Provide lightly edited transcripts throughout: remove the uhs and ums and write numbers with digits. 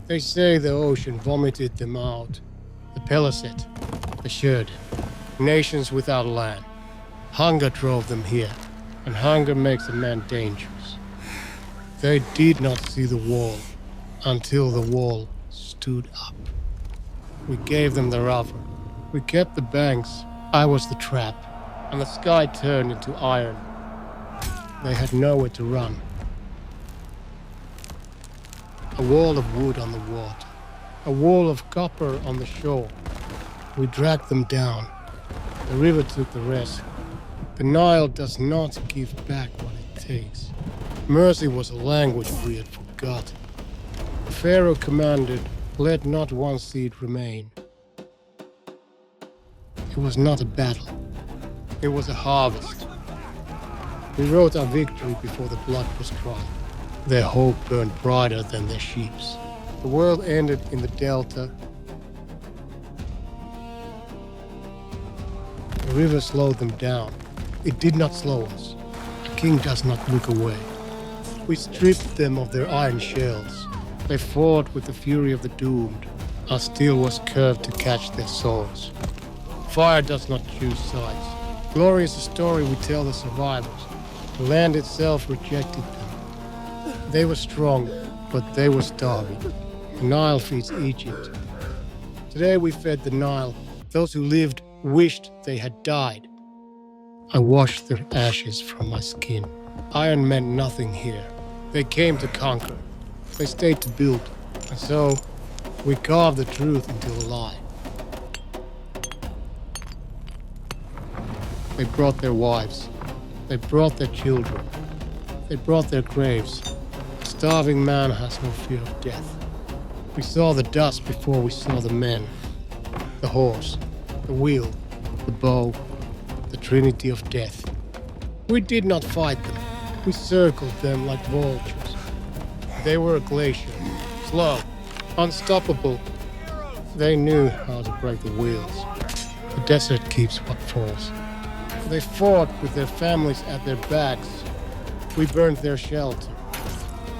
They say the ocean vomited them out. The Peliset, the Sherd, nations without land. Hunger drove them here, and hunger makes a man dangerous. They did not see the wall until the wall stood up. We gave them the rubber. We kept the banks. I was the trap, and the sky turned into iron. They had nowhere to run. A wall of wood on the water, a wall of copper on the shore. We dragged them down. The river took the rest. The Nile does not give back what it takes. Mercy was a language we had forgotten. The Pharaoh commanded, let not one seed remain. It was not a battle. It was a harvest. We wrote our victory before the blood was dry. Their hope burned brighter than their sheep's. The world ended in the delta. The river slowed them down. It did not slow us. A king does not look away. We stripped them of their iron shells. They fought with the fury of the doomed. Our steel was curved to catch their souls. Fire does not choose sides. Glory is a story we tell the survivors. The land itself rejected them. They were strong, but they were starving. The Nile feeds Egypt. Today we fed the Nile. Those who lived wished they had died. I washed their ashes from my skin. Iron meant nothing here. They came to conquer. They stayed to build. And so, we carved the truth into a lie. They brought their wives. They brought their children. They brought their graves. A starving man has no fear of death. We saw the dust before we saw the men. The horse, the wheel, the bow, the Trinity of Death. We did not fight them. We circled them like vultures. They were a glacier, slow, unstoppable. They knew how to break the wheels. The desert keeps what falls. They fought with their families at their backs. We burned their shelter.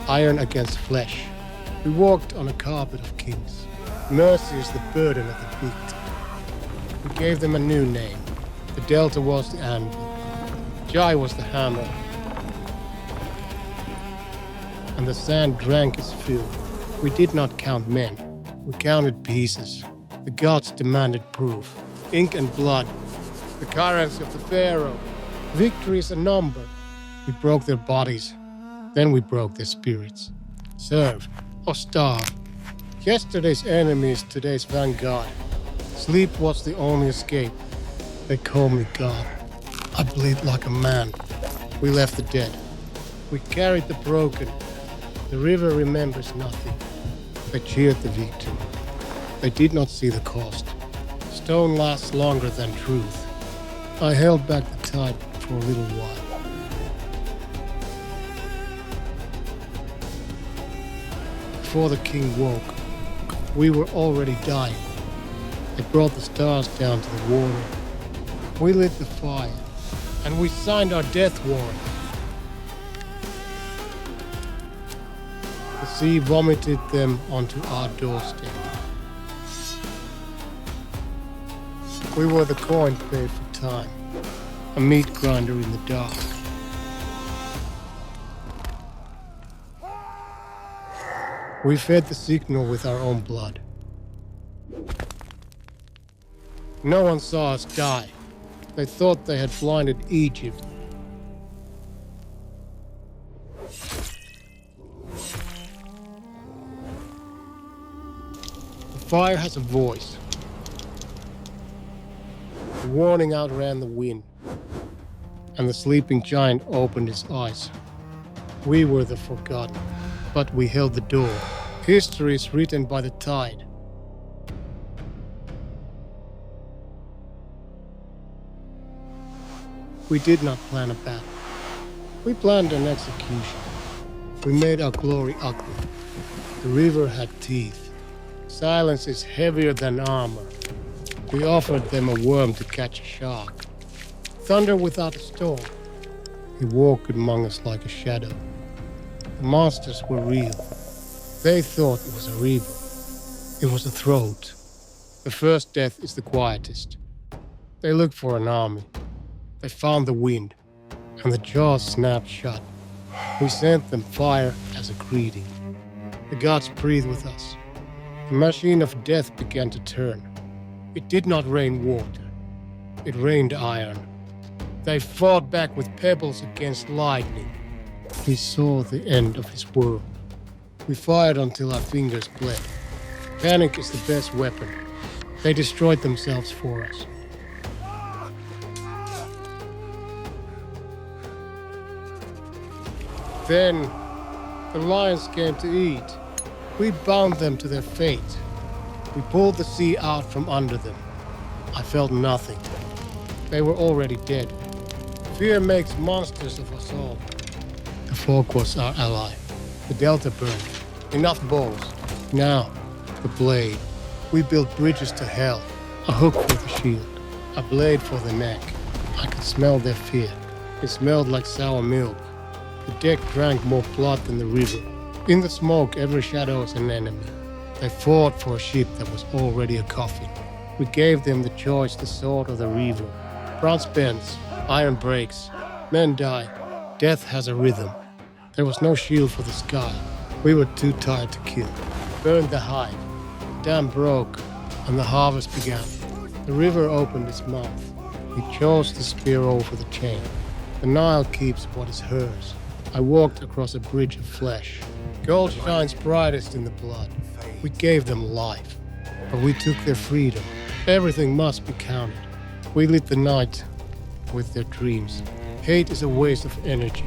Iron against flesh. We walked on a carpet of kings. Mercy is the burden of the victim. We gave them a new name. The delta was the anvil. Jai was the hammer. And the sand drank its fill. We did not count men. We counted pieces. The gods demanded proof. Ink and blood. The currency of the Pharaoh. Victory is a number. We broke their bodies. Then we broke their spirits. Serve or starve. Yesterday's enemy is today's vanguard. Sleep was the only escape. They call me God. I bleed like a man. We left the dead. We carried the broken. The river remembers nothing. They cheered the victim. They did not see the cost. Stone lasts longer than truth. I held back the tide for a little while. Before the king woke, we were already dying. They brought the stars down to the water. We lit the fire, and we signed our death warrant. The sea vomited them onto our doorstep. We were the coin paid for time, a meat grinder in the dark. We fed the signal with our own blood. No one saw us die. They thought they had blinded Egypt. The fire has a voice. The warning outran the wind, and the sleeping giant opened his eyes. We were the forgotten, but we held the door. History is written by the tide. We did not plan a battle. We planned an execution. We made our glory ugly. The river had teeth. Silence is heavier than armor. We offered them a worm to catch a shark. Thunder without a storm. He walked among us like a shadow. The monsters were real. They thought it was a river. It was a throat. The first death is the quietest. They looked for an army. They found the wind, and the jaws snapped shut. We sent them fire as a greeting. The gods breathed with us. The machine of death began to turn. It did not rain water. It rained iron. They fought back with pebbles against lightning. We saw the end of his world. We fired until our fingers bled. Panic is the best weapon. They destroyed themselves for us. Then the lions came to eat. We bound them to their fate. We pulled the sea out from under them. I felt nothing. They were already dead. Fear makes monsters of us all. The fog was our ally. The delta burned. Enough balls. Now, the blade. We built bridges to hell. A hook for the shield. A blade for the neck. I could smell their fear. It smelled like sour milk. The deck drank more blood than the river. In the smoke, every shadow is an enemy. They fought for a ship that was already a coffin. We gave them the choice, the sword or the river. Bronze bends, iron breaks, men die. Death has a rhythm. There was no shield for the sky. We were too tired to kill. Burned the hive. The dam broke, and the harvest began. The river opened its mouth. We chose to spear over the chain. The Nile keeps what is hers. I walked across a bridge of flesh. Gold shines brightest in the blood. We gave them life, but we took their freedom. Everything must be counted. We lit the night with their dreams. Hate is a waste of energy.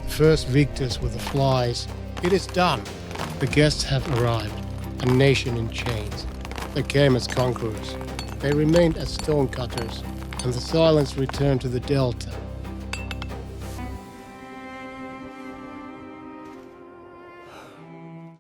The first victors were the flies. It is done. The guests have arrived, a nation in chains. They came as conquerors. They remained as stonecutters, and the silence returned to the delta.